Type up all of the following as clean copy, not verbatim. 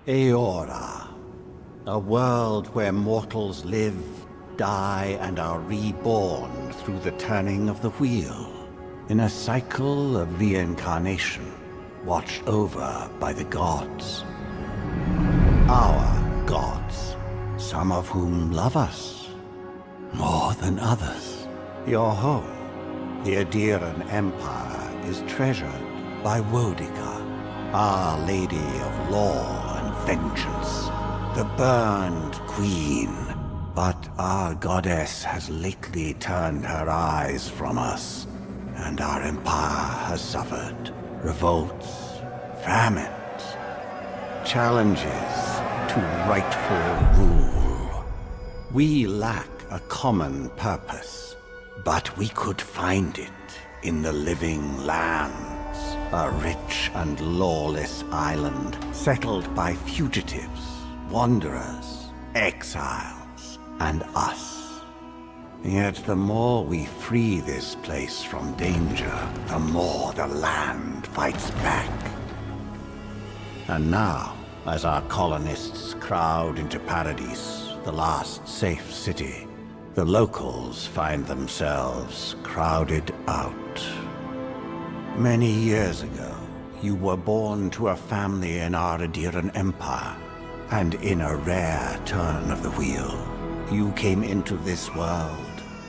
Eora, a world where mortals live, die, and are reborn through the turning of the wheel, in a cycle of reincarnation, watched over by the gods. Our gods, some of whom love us more than others. Your home, the Adiran Empire, is treasured by Wodica, Our Lady of Law and Vengeance, the Burned Queen. But our goddess has lately turned her eyes from us, and our empire has suffered revolts, famines, challenges to rightful rule. We lack a common purpose, but we could find it in the Living Lands, a rich and lawless island settled by fugitives, wanderers, exiles, and us. Yet the more we free this place from danger, the more the land fights back. And now, as our colonists crowd into Paradise, the last safe city, the locals find themselves crowded out. Many years ago, you were born to a family in our Adiran Empire, and in a rare turn of the wheel, you came into this world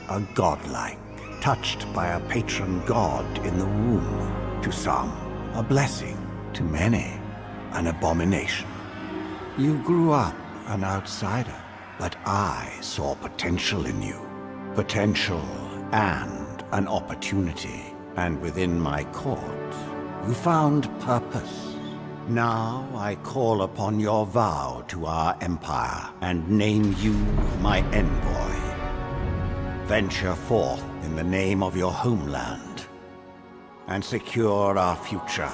a godlike, touched by a patron god in the womb. To some, a blessing; to many, an abomination. You grew up an outsider, but I saw potential in you. Potential and an opportunity. And within my court, you found purpose. Now I call upon your vow to our empire and name you my envoy. Venture forth in the name of your homeland and secure our future.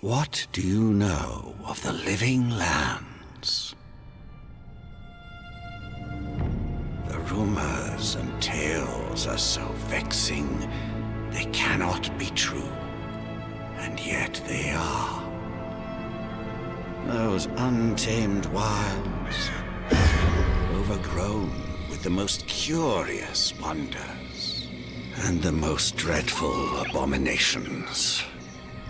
What do you know of the Living Lands? The rumors and tales are so vexing, they cannot be true, and yet they are. Those untamed wilds, overgrown with the most curious wonders, and the most dreadful abominations.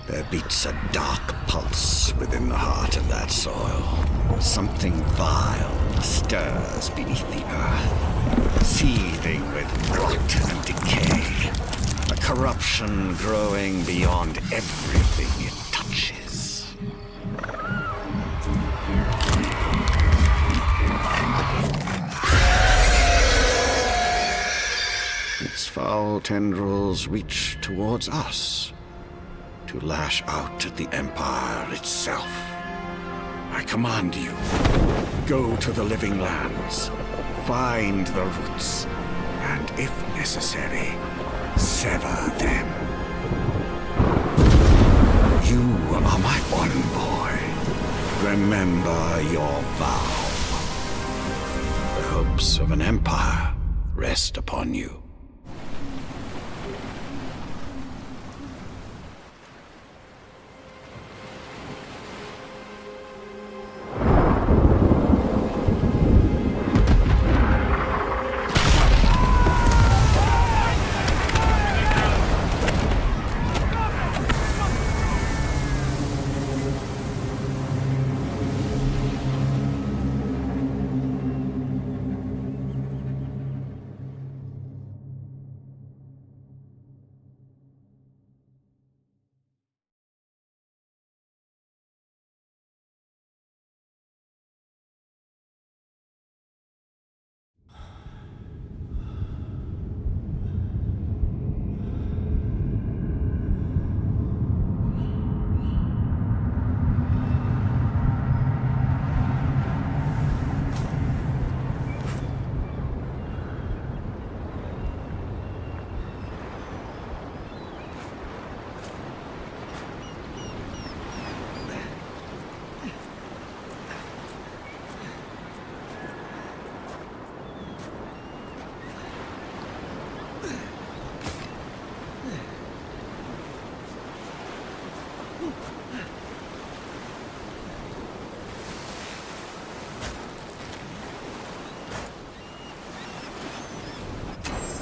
There beats a dark pulse within the heart of that soil. Something vile stirs beneath the earth, seething with rot and decay. A corruption growing beyond everything it touches. Its foul tendrils reach towards us, to lash out at the Empire itself. I command you, go to the Living Lands, find the roots, and if necessary, sever them. You are my envoy. Remember your vow. The hopes of an empire rest upon you.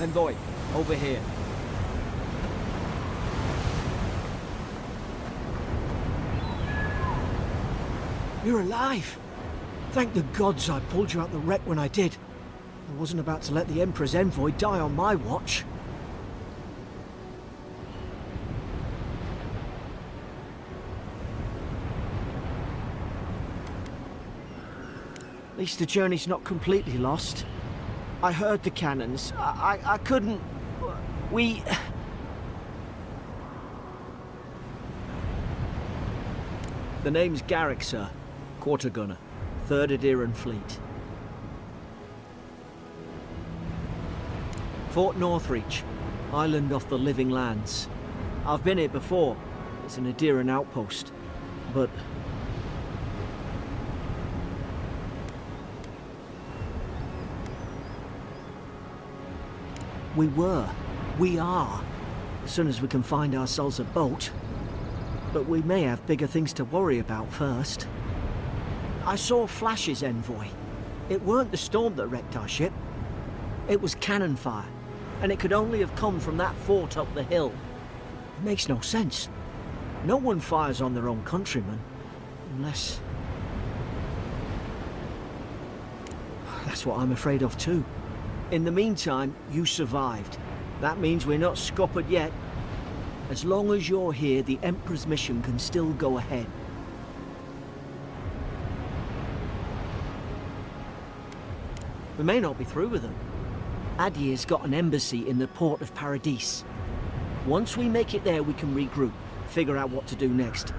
Envoy, over here. You're alive! Thank the gods I pulled you out the wreck when I did. I wasn't about to let the Emperor's envoy die on my watch. At least the journey's not completely lost. I heard the cannons. I couldn't... We... The name's Garrick, sir. Quarter gunner. 3rd Adheran Fleet. Fort Northreach. Island off the Living Lands. I've been here before. It's an Adheran outpost. But... We are. As soon as we can find ourselves a boat. But we may have bigger things to worry about first. I saw flashes, Envoy. It weren't the storm that wrecked our ship. It was cannon fire. And it could only have come from that fort up the hill. It makes no sense. No one fires on their own countrymen. Unless... That's what I'm afraid of too. In the meantime, you survived. That means we're not scuppered yet. As long as you're here, the Emperor's mission can still go ahead. We may not be through with them. Adir's got an embassy in the port of Paradis. Once we make it there, we can regroup, figure out what to do next.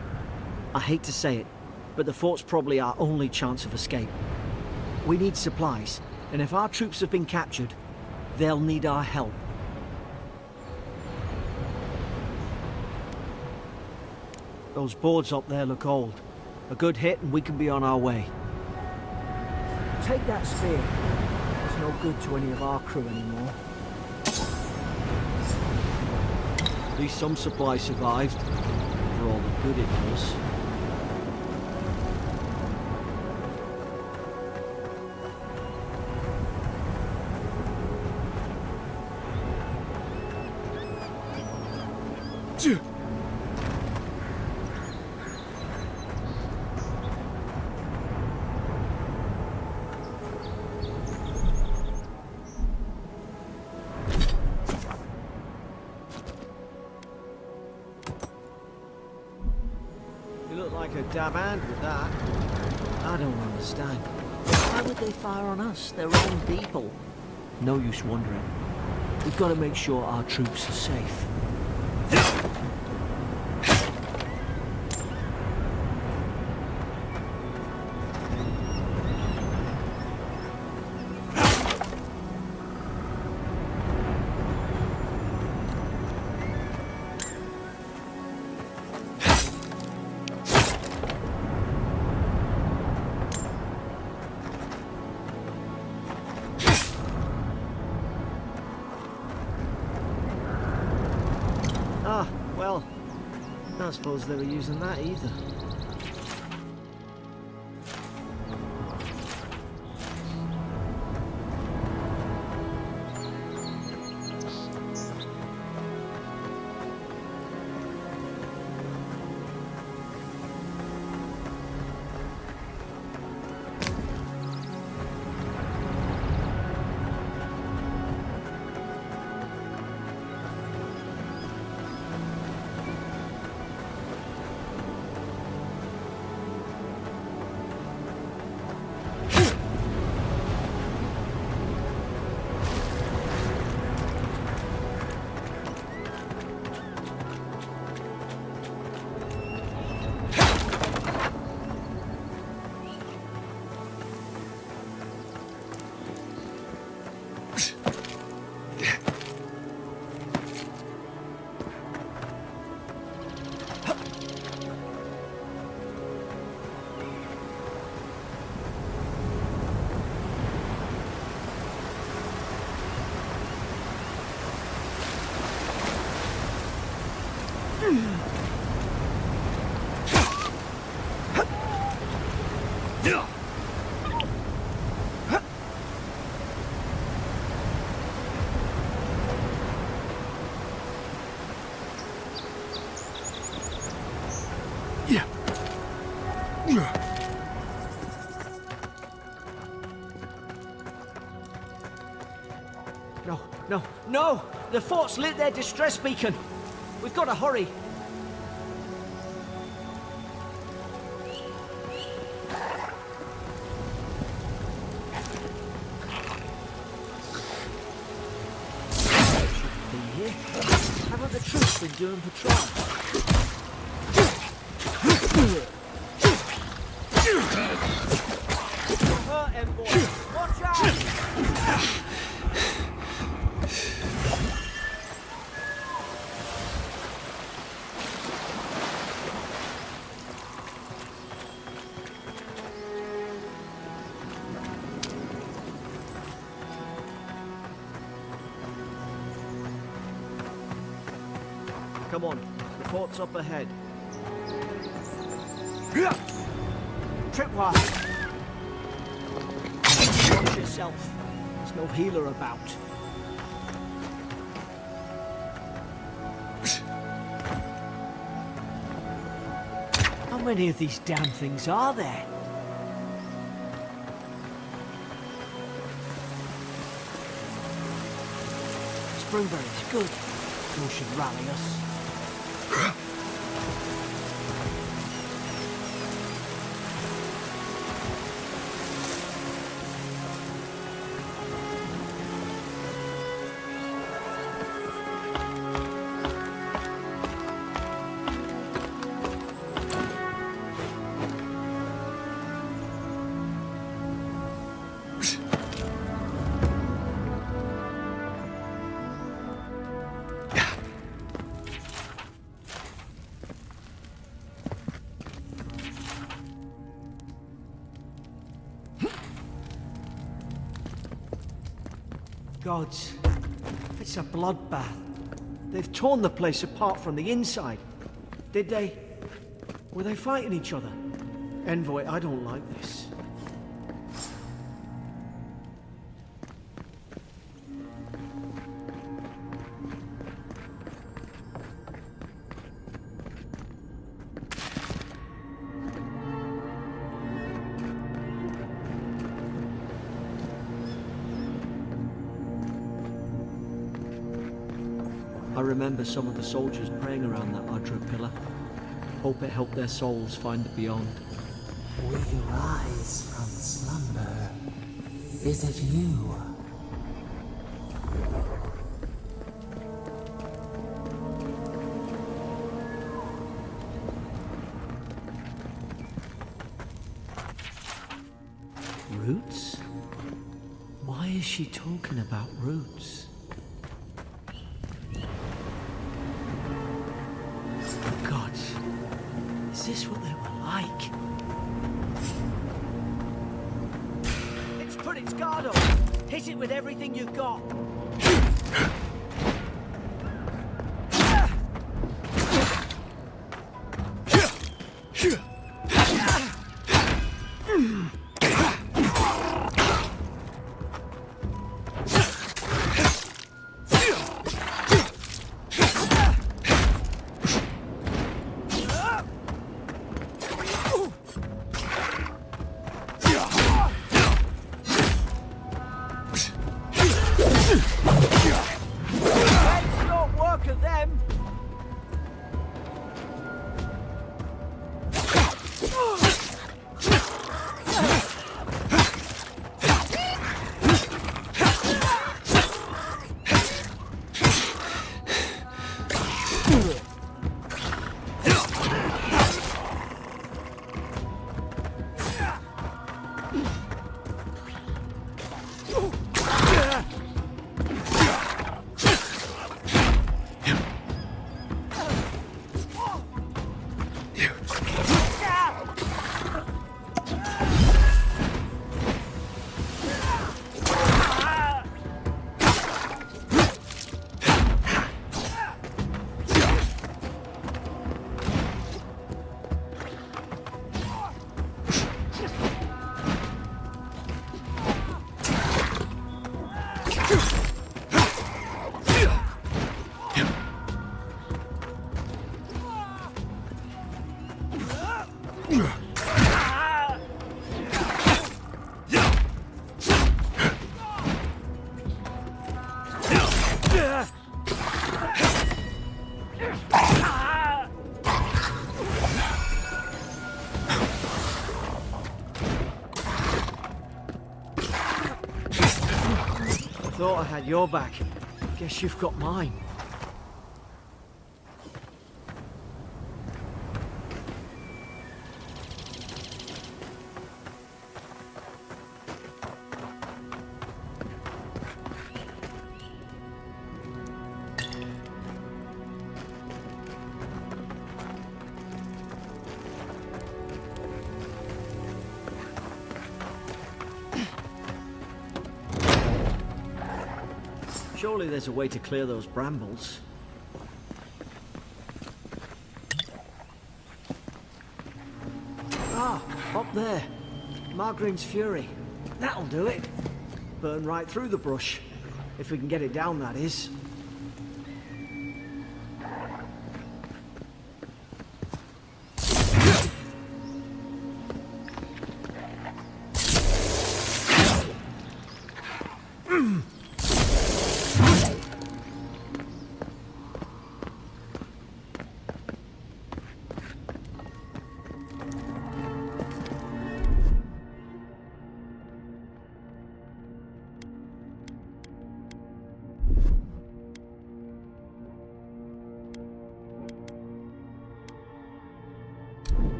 I hate to say it, but the fort's probably our only chance of escape. We need supplies, and if our troops have been captured, they'll need our help. Those boards up there look old. A good hit and we can be on our way. Take that spear. It's no good to any of our crew anymore. At least some supplies survived, for all the good it does. A dab hand with that. I don't understand. Why would they fire on us? Their own people. No use wondering. We've got to make sure our troops are safe. Well, I don't suppose they were using that either. No, no, no! The fort's lit their distress beacon! We've got to hurry! Haven't the troops been doing patrol? Envoy! Watch out! Come on, the fort's up ahead. Tripwire! Watch yourself. There's no healer about. How many of these damn things are there? Springberry's good. You should rally us. Gods, it's a bloodbath. They've torn the place apart from the inside. Did they? Were they fighting each other? Envoy, I don't like this. I remember some of the soldiers praying around that Adra pillar. Hope it helped their souls find the beyond. We rise from slumber. Is it you? Roots? Why is she talking about roots? Gods, is this what they were like? It's put its guard up! Hit it with everything you've got! Thought I had your back. Guess you've got mine. Surely there's a way to clear those brambles. Ah, up there. Margarine's Fury. That'll do it. Burn right through the brush. If we can get it down, that is.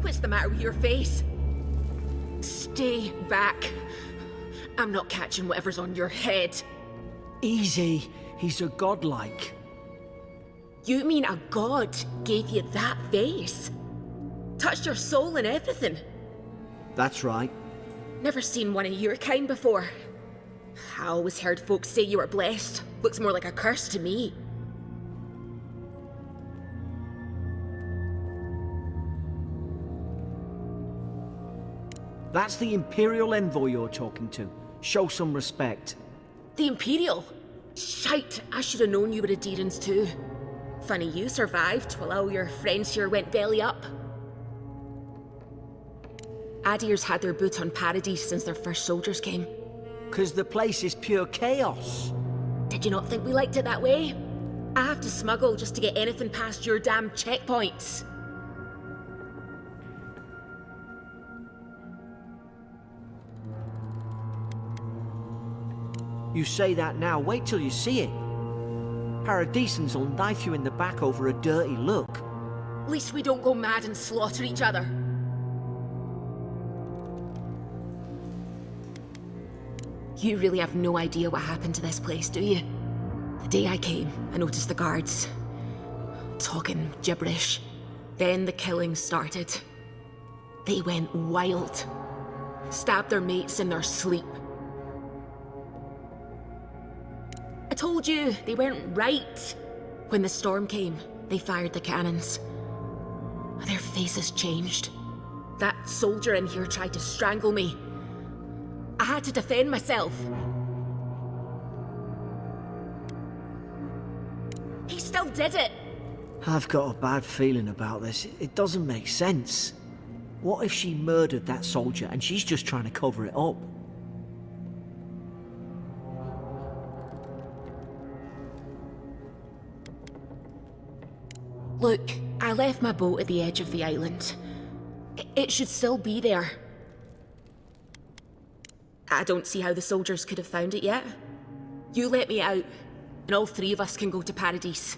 What's the matter with your face? Stay back. I'm not catching whatever's on your head. Easy. He's a godlike. You mean a god gave you that face? Touched your soul and everything? That's right. Never seen one of your kind before. I always heard folks say you were blessed. Looks more like a curse to me. That's the Imperial envoy you're talking to. Show some respect. The Imperial? Shite, I should have known you were a Deerans too. Funny you survived while all your friends here went belly up. Adir's had their boot on Paradise since their first soldiers came. 'Cause the place is pure chaos. Did you not think we liked it that way? I have to smuggle just to get anything past your damn checkpoints. You say that now, wait till you see it. Paradisans will knife you in the back over a dirty look. At least we don't go mad and slaughter each other. You really have no idea what happened to this place, do you? The day I came, I noticed the guards talking gibberish. Then the killing started. They went wild. Stabbed their mates in their sleep. I told you, they weren't right. When the storm came, they fired the cannons. Their faces changed. That soldier in here tried to strangle me. I had to defend myself. He still did it. I've got a bad feeling about this. It doesn't make sense. What if she murdered that soldier and she's just trying to cover it up? Look, I left my boat at the edge of the island. It should still be there. I don't see how the soldiers could have found it yet. You let me out, and all three of us can go to Paradise.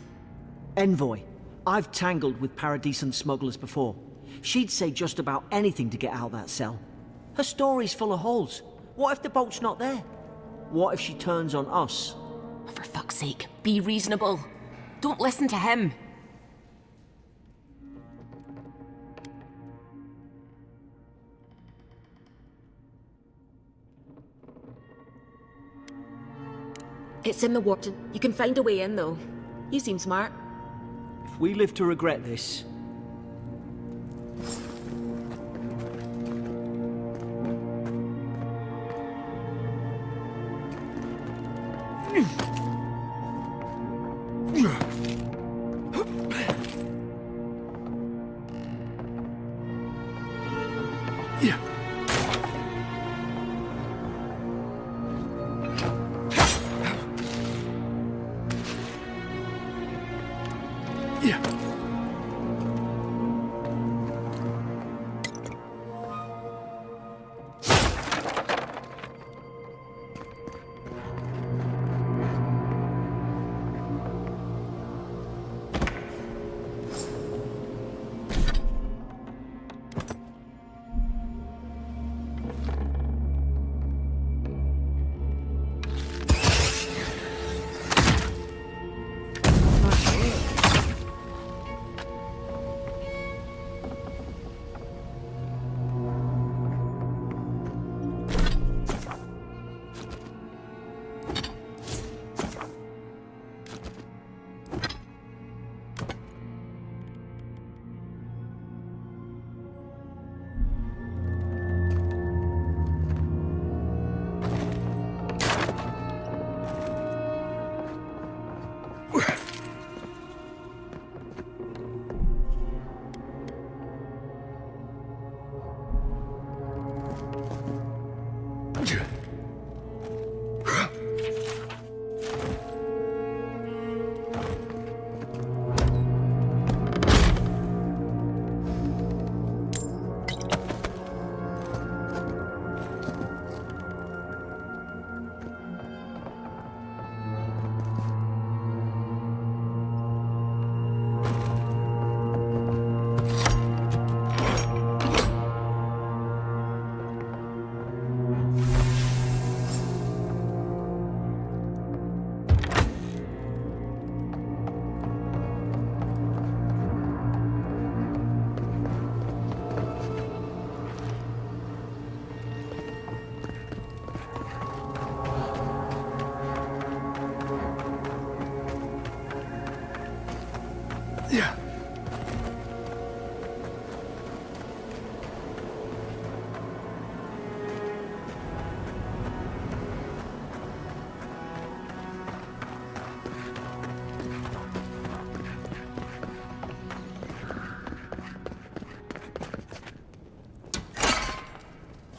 Envoy, I've tangled with Paradisan smugglers before. She'd say just about anything to get out of that cell. Her story's full of holes. What if the boat's not there? What if she turns on us? For fuck's sake, be reasonable. Don't listen to him. It's in the warden. You can find a way in, though. You seem smart. If we live to regret this...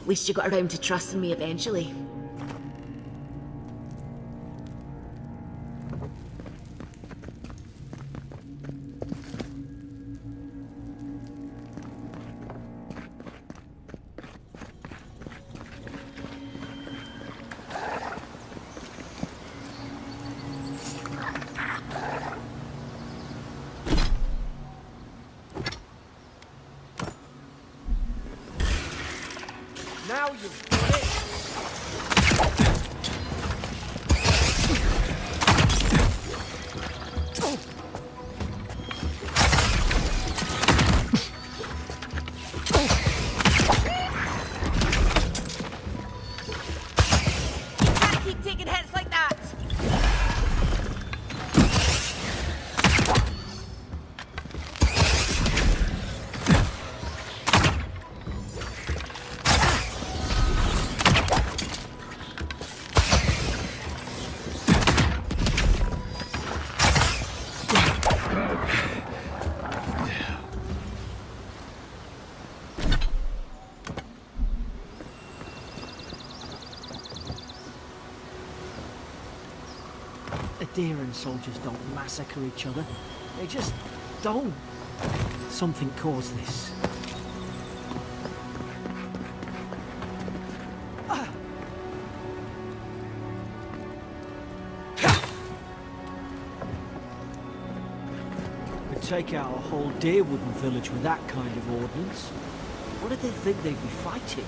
At least you got around to trusting me eventually. Now you've got it! Can't keep taking hits like that! Adherent soldiers don't massacre each other. They just don't. Something caused this. Could take out a whole Deerwooden village with that kind of ordnance. What did they think they'd be fighting?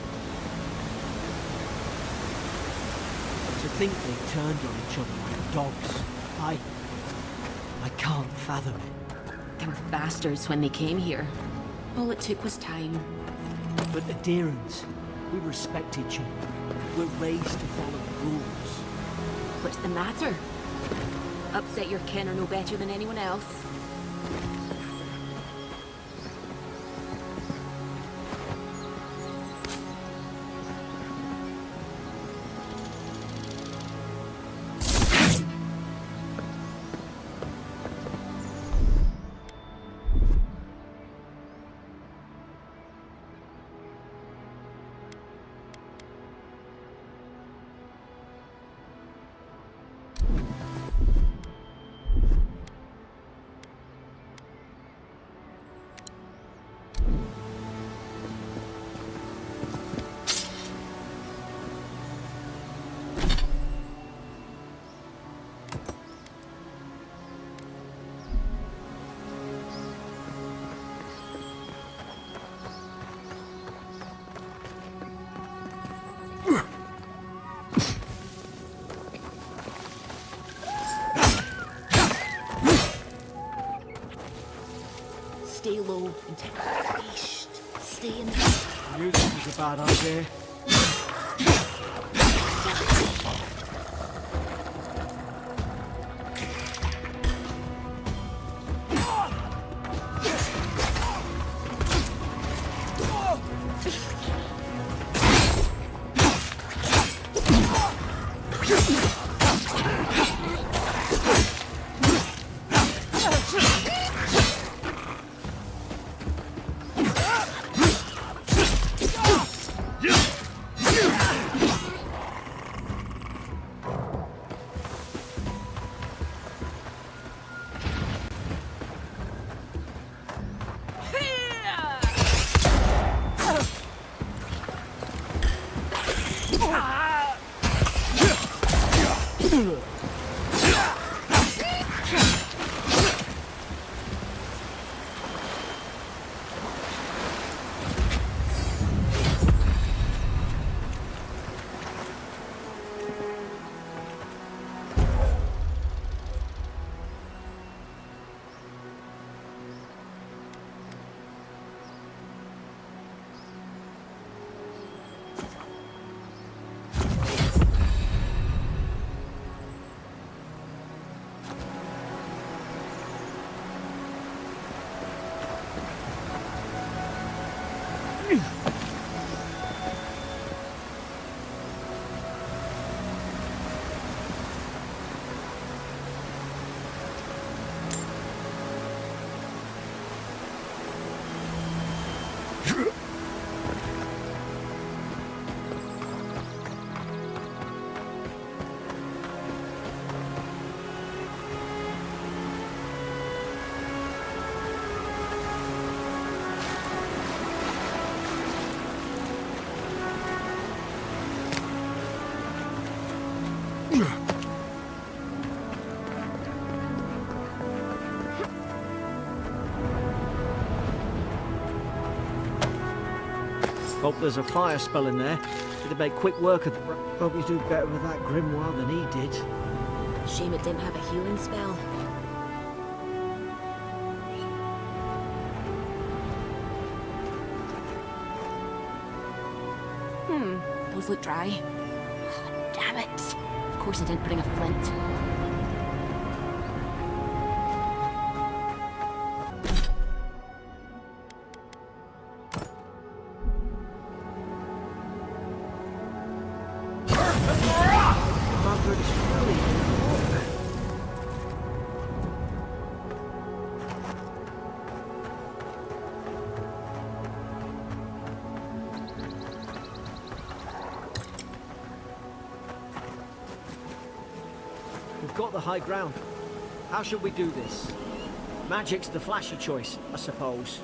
To think they turned on each other like dogs. I can't fathom it. They were bastards when they came here. All it took was time. But adherents, we respect each other. We're raised to follow the rules. What's the matter? Upset your kin are no better than anyone else. Stay low and take a leash. Stay in there. I knew this was a bad idea. Hope there's a fire spell in there. It'd make quick work of... Hope you do better with that grimoire than he did. Shame it didn't have a healing spell. Those look dry. Damn it. Of course I didn't bring a flint. We've got the high ground. How should we do this? Magic's the flashy choice, I suppose.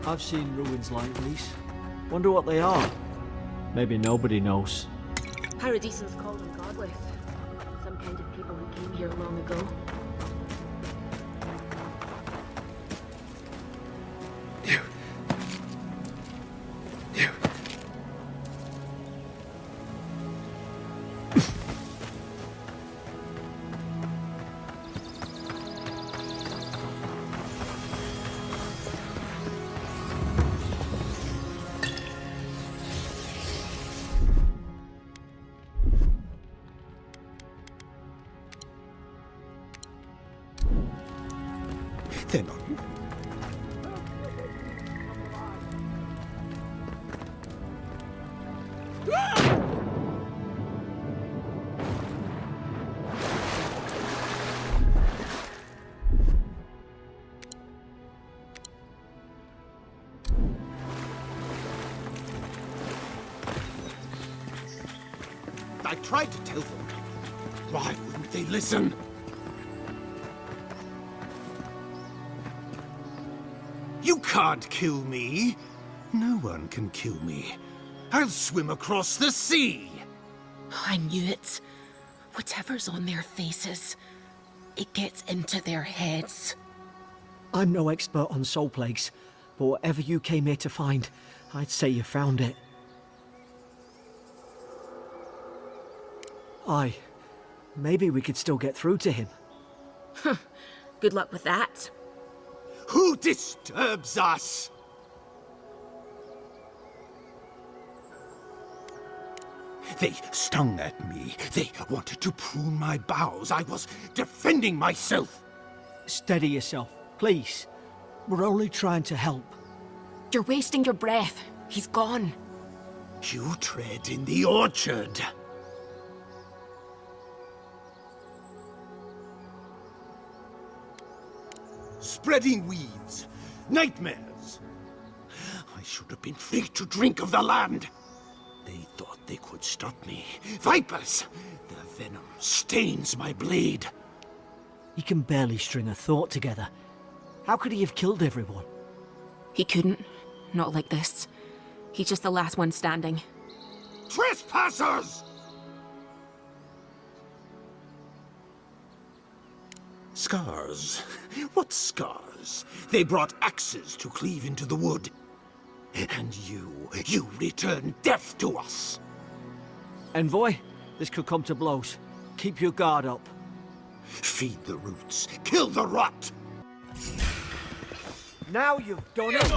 I've seen ruins like these. Wonder what they are. Maybe nobody knows. Paradisans call them godless. Some kind of people who came here long ago. They're not. I tried to tell them. Why wouldn't they listen? You can't kill me. No one can kill me. I'll swim across the sea. I knew it. Whatever's on their faces, it gets into their heads. I'm no expert on soul plagues, but whatever you came here to find, I'd say you found it. Aye. Maybe we could still get through to him. Good luck with that. Who disturbs us? They stung at me. They wanted to prune my boughs. I was defending myself. Steady yourself, please. We're only trying to help. You're wasting your breath. He's gone. You tread in the orchard. Spreading weeds. Nightmares. I should have been free to drink of the land. They thought they could stop me. Vipers! The venom stains my blade. He can barely string a thought together. How could he have killed everyone? He couldn't. Not like this. He's just the last one standing. Trespassers! Scars? What scars? They brought axes to cleave into the wood. And you return death to us. Envoy, this could come to blows. Keep your guard up. Feed the roots, kill the rot! Now you've done it!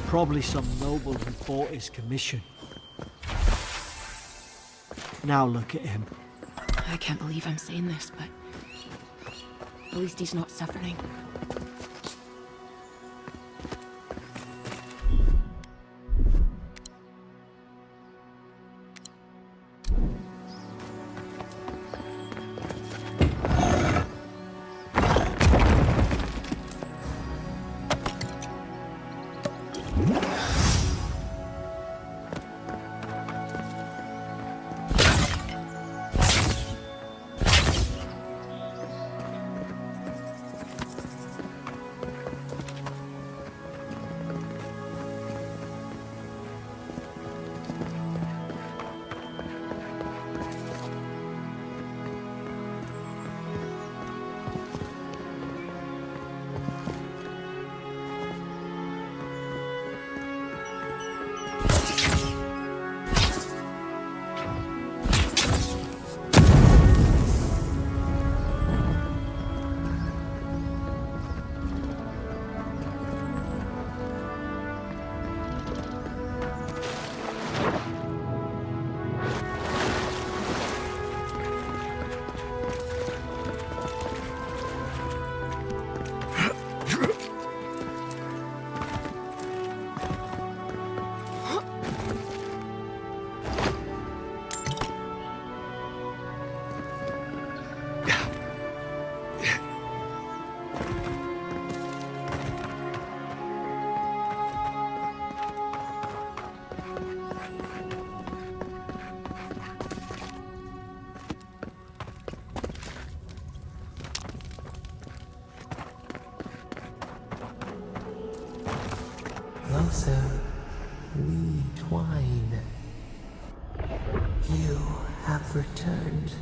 Probably some noble who fought his commission. Now look at him. I can't believe I'm saying this, but at least he's not suffering. closer we twine. You have returned.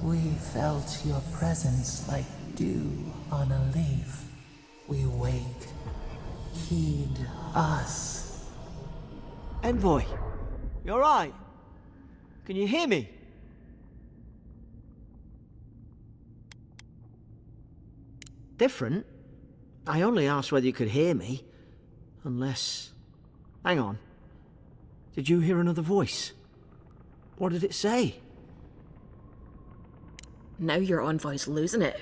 We felt your presence like dew on a leaf. We wake. Heed us. Envoy, you alright? Can you hear me? Different? I only asked whether you could hear me. Unless... Hang on. Did you hear another voice? What did it say? Now your envoy's losing it.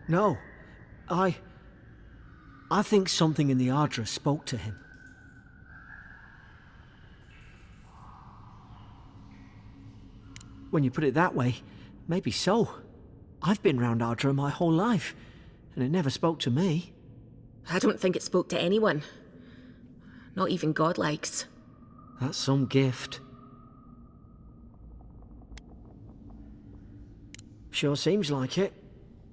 No. I think something in the Ardra spoke to him. When you put it that way, maybe so. I've been round Ardra my whole life, and it never spoke to me. I don't think it spoke to anyone. Not even godlikes. That's some gift. Sure seems like it.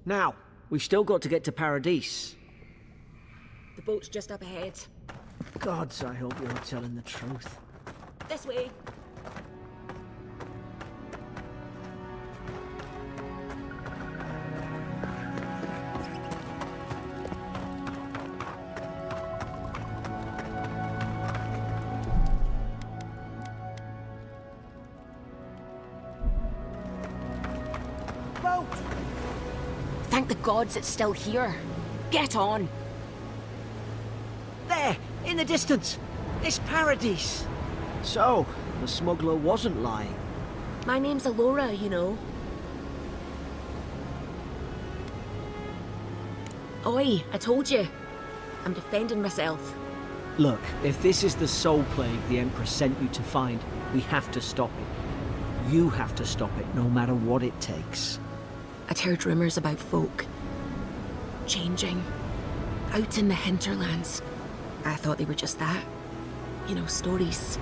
Now, we've still got to get to Paradise. The boat's just up ahead. Gods, I hope you're telling the truth. This way. Boat! Thank the gods it's still here. Get on. There, in the distance. It's Paradise. So, the smuggler wasn't lying. My name's Alora, you know. Oi, I told you. I'm defending myself. Look, if this is the soul plague the Empress sent you to find, we have to stop it. You have to stop it, no matter what it takes. I'd heard rumors about folk changing out in the hinterlands. I thought they were just that. You know, stories.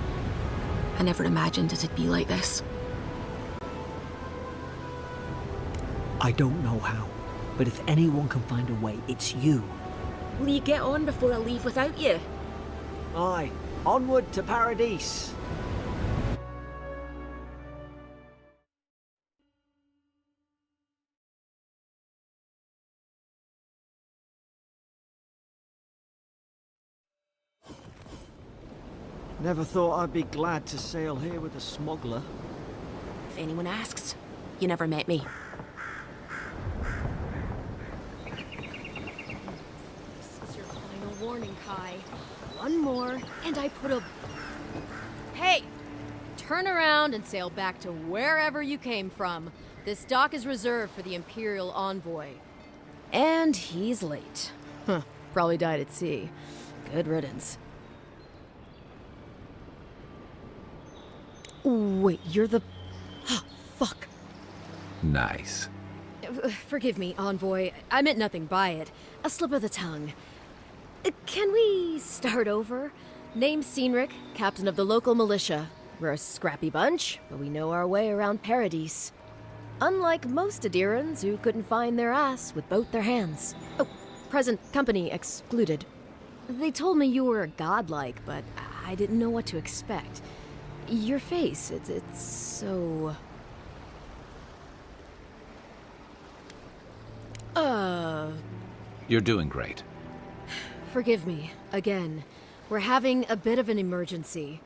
I never imagined it'd be like this. I don't know how, but if anyone can find a way, it's you. Will you get on before I leave without you? Aye, onward to Paradise. Never thought I'd be glad to sail here with a smuggler. If anyone asks, you never met me. This is your final warning, Kai. One more, and I put a... Hey! Turn around and sail back to wherever you came from. This dock is reserved for the Imperial Envoy. And he's late. Huh. Probably died at sea. Good riddance. Wait, you're the... Fuck. Nice. Forgive me, Envoy. I meant nothing by it. A slip of the tongue. Can we start over? Name's Cynric, captain of the local militia. We're a scrappy bunch, but we know our way around Paradise. Unlike most Adirans who couldn't find their ass with both their hands. Oh, present company excluded. They told me you were godlike, but I didn't know what to expect. Your face, it's so... You're doing great. Forgive me, again. We're having a bit of an emergency.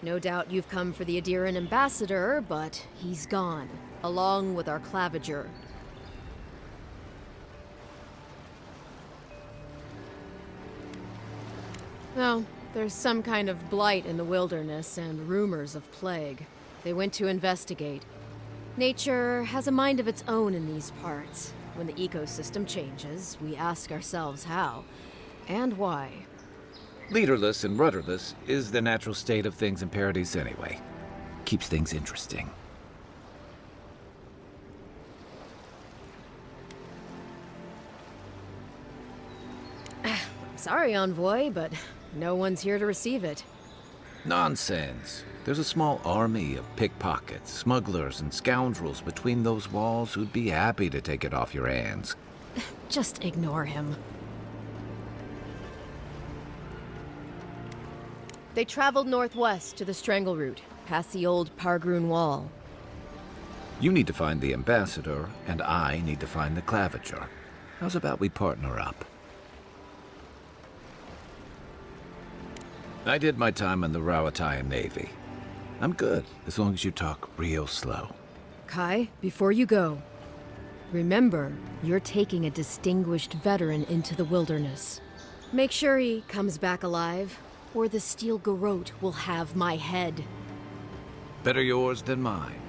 No doubt you've come for the Adiran ambassador, but he's gone, along with our claviger. No, there's some kind of blight in the wilderness and rumors of plague. They went to investigate. Nature has a mind of its own in these parts. When the ecosystem changes, we ask ourselves how and why. Leaderless and rudderless is the natural state of things in Paradise anyway. Keeps things interesting. Sorry, Envoy, but no one's here to receive it. Nonsense. There's a small army of pickpockets, smugglers, and scoundrels between those walls who'd be happy to take it off your hands. Just ignore him. They traveled northwest to the Strangle Route, past the old Pargroon Wall. You need to find the ambassador, and I need to find the claviger. How's about we partner up? I did my time in the Rawatayan Navy. I'm good, as long as you talk real slow. Kai, before you go, remember, you're taking a distinguished veteran into the wilderness. Make sure he comes back alive, or the Steel Garrote will have my head. Better yours than mine.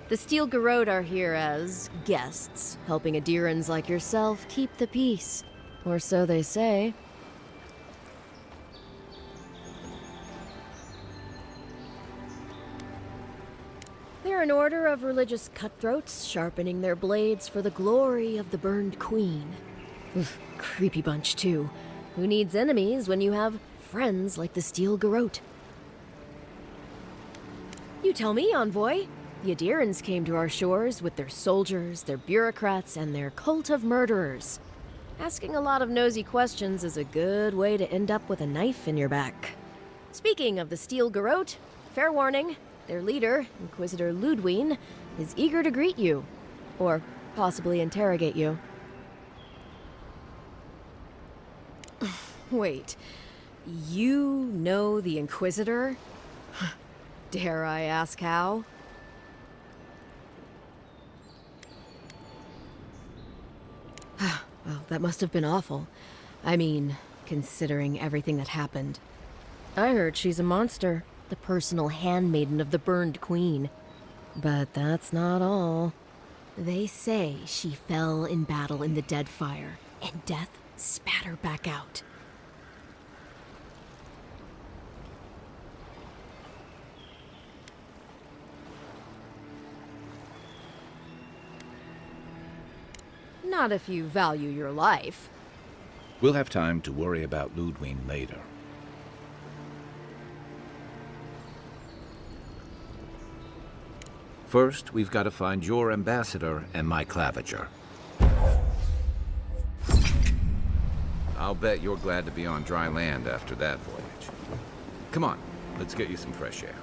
The Steel Garrote are here as guests, helping Adirans like yourself keep the peace. Or so they say. They're an order of religious cutthroats, sharpening their blades for the glory of the burned queen. Oof, creepy bunch, too. Who needs enemies when you have friends like the Steel Garrote? You tell me, Envoy. The Adirans came to our shores with their soldiers, their bureaucrats, and their cult of murderers. Asking a lot of nosy questions is a good way to end up with a knife in your back. Speaking of the Steel Garrote, fair warning, their leader, Inquisitor Ludwine, is eager to greet you. Or possibly interrogate you. Wait, you know the Inquisitor? Dare I ask how? Well, that must have been awful. I mean, considering everything that happened. I heard she's a monster, the personal handmaiden of the burned queen. But that's not all. They say she fell in battle in the Deadfire, and death spat her back out. Not if you value your life. We'll have time to worry about Ludwine later. First, we've got to find your ambassador and my claviger. I'll bet you're glad to be on dry land after that voyage. Come on, let's get you some fresh air.